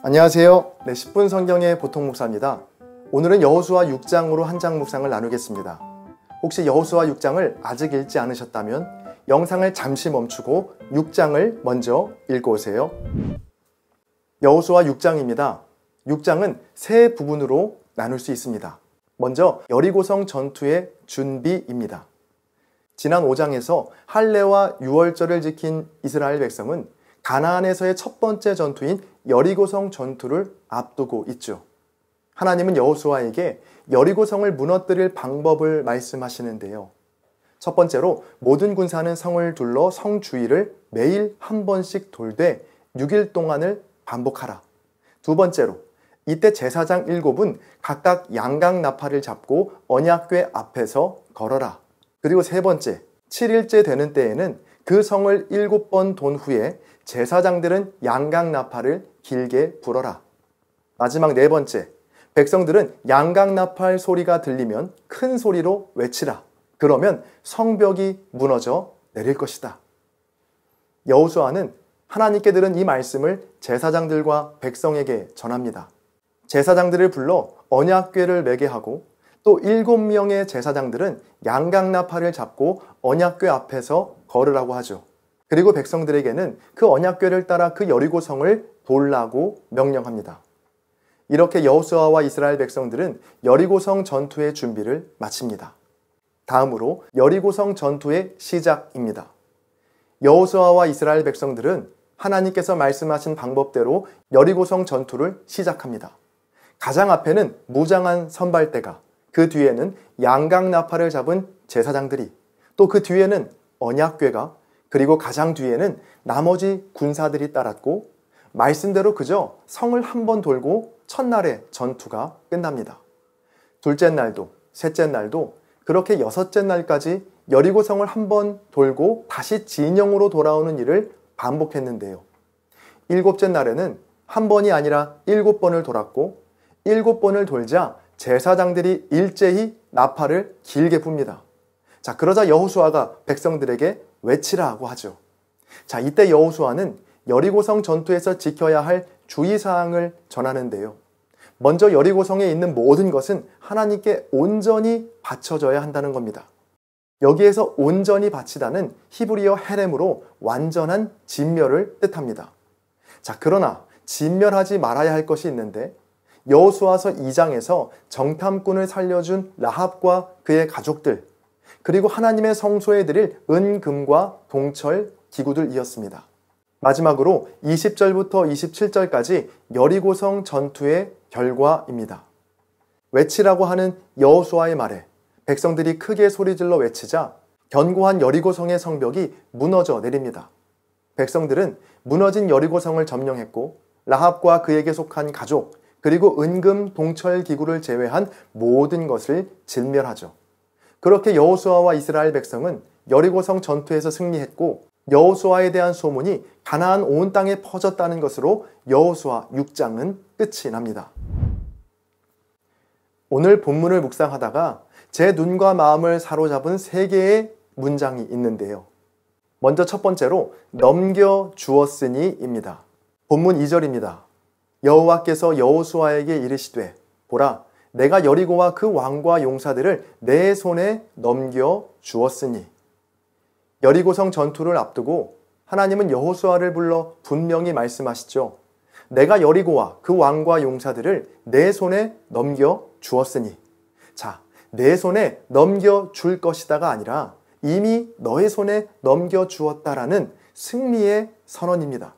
안녕하세요. 10분 성경의 보통 목사입니다. 오늘은 여호수아 6장으로 한 장 묵상을 나누겠습니다. 혹시 여호수아 6장을 아직 읽지 않으셨다면 영상을 잠시 멈추고 6장을 먼저 읽고 오세요. 여호수아 6장입니다. 6장은 세 부분으로 나눌 수 있습니다. 먼저 여리고성 전투의 준비입니다. 지난 5장에서 할례와 유월절을 지킨 이스라엘 백성은 가나안에서의 첫 번째 전투인 여리고성 전투를 앞두고 있죠. 하나님은 여호수아에게 여리고성을 무너뜨릴 방법을 말씀하시는데요. 첫 번째로 모든 군사는 성을 둘러 성 주위를 매일 한 번씩 돌되 6일 동안을 반복하라. 두 번째로 이때 제사장 7은 각각 양각 나팔을 잡고 언약궤 앞에서 걸어라. 그리고 세 번째, 7일째 되는 때에는 그 성을 7번 돈 후에 제사장들은 양각 나팔을 길게 불어라. 마지막 네 번째, 백성들은 양각 나팔 소리가 들리면 큰 소리로 외치라. 그러면 성벽이 무너져 내릴 것이다. 여호수아는 하나님께 들은 이 말씀을 제사장들과 백성에게 전합니다. 제사장들을 불러 언약궤를 매게 하고 또 7명의 제사장들은 양각 나팔을 잡고 언약궤 앞에서 걸으라고 하죠. 그리고 백성들에게는 그 언약궤를 따라 그 여리고성을 돌라고 명령합니다. 이렇게 여호수아와 이스라엘 백성들은 여리고성 전투의 준비를 마칩니다. 다음으로 여리고성 전투의 시작입니다. 여호수아와 이스라엘 백성들은 하나님께서 말씀하신 방법대로 여리고성 전투를 시작합니다. 가장 앞에는 무장한 선발대가, 그 뒤에는 양각 나팔을 잡은 제사장들이, 또 그 뒤에는 언약궤가, 그리고 가장 뒤에는 나머지 군사들이 따랐고 말씀대로 그저 성을 한번 돌고 첫날의 전투가 끝납니다. 둘째 날도 셋째 날도 그렇게 여섯째 날까지 여리고성을 한번 돌고 다시 진영으로 돌아오는 일을 반복했는데요. 일곱째 날에는 한 번이 아니라 7번을 돌았고 7번을 돌자 제사장들이 일제히 나팔을 길게 붑니다. 자, 그러자 여호수아가 백성들에게 외치라고 하죠. 자, 이때 여호수아는 여리고성 전투에서 지켜야 할 주의사항을 전하는데요. 먼저 여리고성에 있는 모든 것은 하나님께 온전히 바쳐져야 한다는 겁니다. 여기에서 온전히 바치다는 히브리어 헤렘으로 완전한 진멸을 뜻합니다. 자, 그러나 진멸하지 말아야 할 것이 있는데 여호수아서 2장에서 정탐꾼을 살려준 라합과 그의 가족들, 그리고 하나님의 성소에 드릴 은금과 동철 기구들이었습니다. 마지막으로 20절부터 27절까지 여리고성 전투의 결과입니다. 외치라고 하는 여호수아의 말에 백성들이 크게 소리질러 외치자 견고한 여리고성의 성벽이 무너져 내립니다. 백성들은 무너진 여리고성을 점령했고 라합과 그에게 속한 가족, 그리고 은금 동철 기구를 제외한 모든 것을 진멸하죠. 그렇게 여호수아와 이스라엘 백성은 여리고성 전투에서 승리했고 여호수아에 대한 소문이 가나안 온 땅에 퍼졌다는 것으로 여호수아 6장은 끝이 납니다. 오늘 본문을 묵상하다가 제 눈과 마음을 사로잡은 3개의 문장이 있는데요. 먼저 첫 번째로 넘겨주었으니입니다. 본문 2절입니다. 여호와께서 여호수아에게 이르시되 보라, 내가 여리고와 그 왕과 용사들을 내 손에 넘겨주었으니. 여리고성 전투를 앞두고 하나님은 여호수아를 불러 분명히 말씀하시죠. 내가 여리고와 그 왕과 용사들을 내 손에 넘겨주었으니. 자, 내 손에 넘겨줄 것이다가 아니라 이미 너의 손에 넘겨주었다라는 승리의 선언입니다.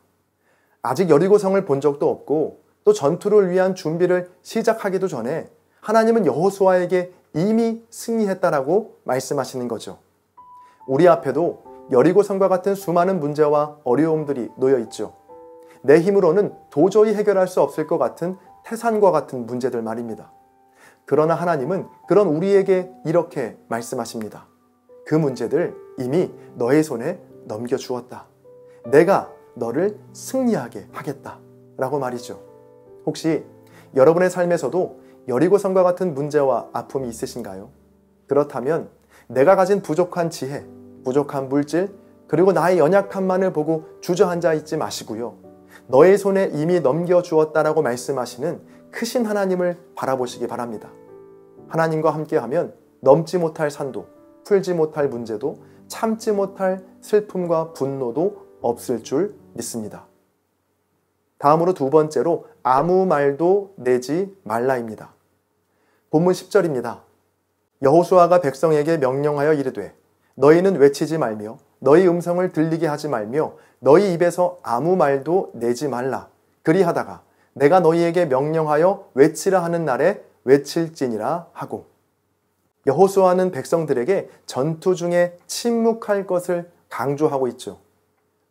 아직 여리고성을 본 적도 없고 또 전투를 위한 준비를 시작하기도 전에 하나님은 여호수아에게 이미 승리했다라고 말씀하시는 거죠. 우리 앞에도 여리고성과 같은 수많은 문제와 어려움들이 놓여 있죠. 내 힘으로는 도저히 해결할 수 없을 것 같은 태산과 같은 문제들 말입니다. 그러나 하나님은 그런 우리에게 이렇게 말씀하십니다. 그 문제들 이미 너의 손에 넘겨주었다. 내가 너를 승리하게 하겠다 라고 말이죠. 혹시 여러분의 삶에서도 여리고성과 같은 문제와 아픔이 있으신가요? 그렇다면 내가 가진 부족한 지혜, 부족한 물질, 그리고 나의 연약함만을 보고 주저앉아 있지 마시고요. 너의 손에 이미 넘겨주었다라고 말씀하시는 크신 하나님을 바라보시기 바랍니다. 하나님과 함께하면 넘지 못할 산도, 풀지 못할 문제도, 참지 못할 슬픔과 분노도 없을 줄 믿습니다. 다음으로 두 번째로 아무 말도 내지 말라입니다. 본문 10절입니다. 여호수아가 백성에게 명령하여 이르되 너희는 외치지 말며 너희 음성을 들리게 하지 말며 너희 입에서 아무 말도 내지 말라. 그리하다가 내가 너희에게 명령하여 외치라 하는 날에 외칠지니라 하고, 여호수아는 백성들에게 전투 중에 침묵할 것을 강조하고 있죠.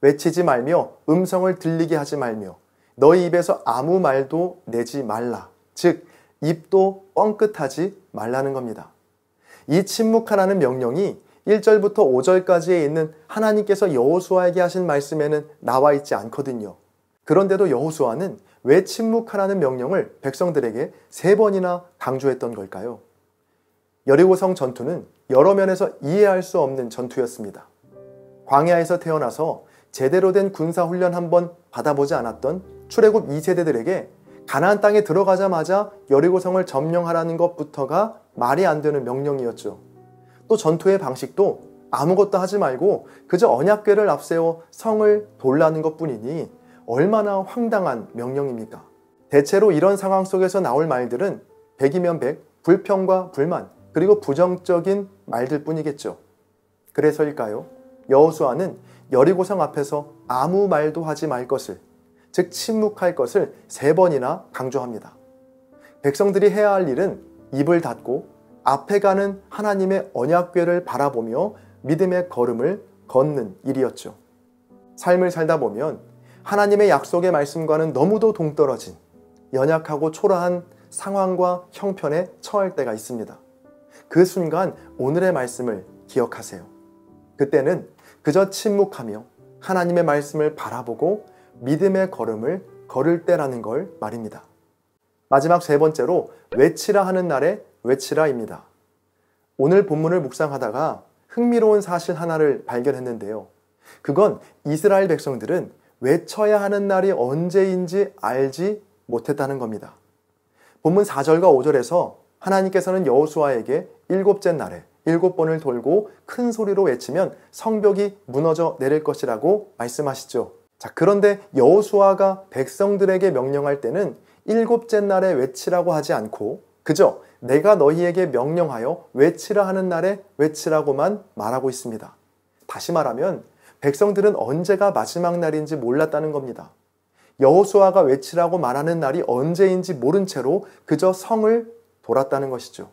외치지 말며 음성을 들리게 하지 말며 너희 입에서 아무 말도 내지 말라. 즉 입도 뻥끗하지 말라는 겁니다. 이 침묵하라는 명령이 1절부터 5절까지에 있는 하나님께서 여호수아에게 하신 말씀에는 나와 있지 않거든요. 그런데도 여호수아는 왜 침묵하라는 명령을 백성들에게 3번이나 강조했던 걸까요? 여리고성 전투는 여러 면에서 이해할 수 없는 전투였습니다. 광야에서 태어나서 제대로 된 군사훈련 한번 받아보지 않았던 출애굽 2세대들에게 가나안 땅에 들어가자마자 여리고성을 점령하라는 것부터가 말이 안 되는 명령이었죠. 또 전투의 방식도 아무것도 하지 말고 그저 언약궤를 앞세워 성을 돌라는 것뿐이니 얼마나 황당한 명령입니까? 대체로 이런 상황 속에서 나올 말들은 100이면 100, 불평과 불만, 그리고 부정적인 말들 뿐이겠죠. 그래서일까요? 여호수아는 여리고성 앞에서 아무 말도 하지 말 것을, 즉 침묵할 것을 3번이나 강조합니다. 백성들이 해야 할 일은 입을 닫고 앞에 가는 하나님의 언약궤를 바라보며 믿음의 걸음을 걷는 일이었죠. 삶을 살다 보면 하나님의 약속의 말씀과는 너무도 동떨어진 연약하고 초라한 상황과 형편에 처할 때가 있습니다. 그 순간 오늘의 말씀을 기억하세요. 그때는 그저 침묵하며 하나님의 말씀을 바라보고 믿음의 걸음을 걸을 때라는 걸 말입니다. 마지막 3번째로 외치라 하는 날에 외치라입니다. 오늘 본문을 묵상하다가 흥미로운 사실 하나를 발견했는데요. 그건 이스라엘 백성들은 외쳐야 하는 날이 언제인지 알지 못했다는 겁니다. 본문 4절과 5절에서 하나님께서는 여호수아에게 7째 날에 7번을 돌고 큰 소리로 외치면 성벽이 무너져 내릴 것이라고 말씀하시죠. 자, 그런데 여호수아가 백성들에게 명령할 때는 7째 날에 외치라고 하지 않고 그저 내가 너희에게 명령하여 외치라 하는 날에 외치라고만 말하고 있습니다. 다시 말하면 백성들은 언제가 마지막 날인지 몰랐다는 겁니다. 여호수아가 외치라고 말하는 날이 언제인지 모른 채로 그저 성을 돌았다는 것이죠.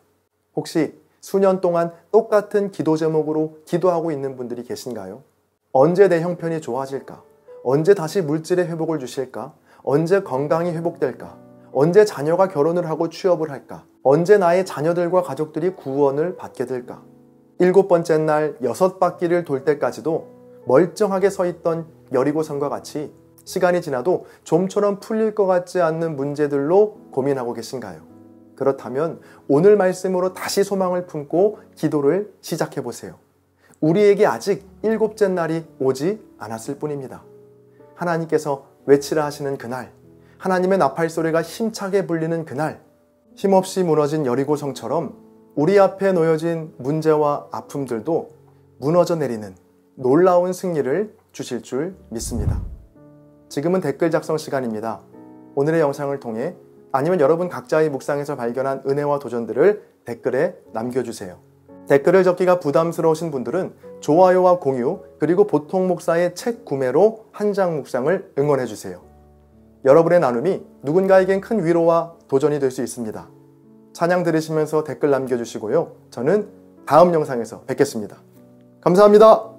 혹시 수년 동안 똑같은 기도 제목으로 기도하고 있는 분들이 계신가요? 언제 내 형편이 좋아질까? 언제 다시 물질의 회복을 주실까? 언제 건강이 회복될까? 언제 자녀가 결혼을 하고 취업을 할까? 언제 나의 자녀들과 가족들이 구원을 받게 될까? 7번째 날 6바퀴를 돌 때까지도 멀쩡하게 서 있던 여리고성과 같이 시간이 지나도 좀처럼 풀릴 것 같지 않는 문제들로 고민하고 계신가요? 그렇다면 오늘 말씀으로 다시 소망을 품고 기도를 시작해 보세요. 우리에게 아직 7째 날이 오지 않았을 뿐입니다. 하나님께서 외치라 하시는 그날, 하나님의 나팔 소리가 힘차게 불리는 그날, 힘없이 무너진 여리고성처럼 우리 앞에 놓여진 문제와 아픔들도 무너져 내리는 놀라운 승리를 주실 줄 믿습니다. 지금은 댓글 작성 시간입니다. 오늘의 영상을 통해 아니면 여러분 각자의 묵상에서 발견한 은혜와 도전들을 댓글에 남겨주세요. 댓글을 적기가 부담스러우신 분들은 좋아요와 공유, 그리고 보통 목사의 책 구매로 한 장 묵상을 응원해주세요. 여러분의 나눔이 누군가에겐 큰 위로와 도전이 될 수 있습니다. 찬양 들으시면서 댓글 남겨주시고요. 저는 다음 영상에서 뵙겠습니다. 감사합니다.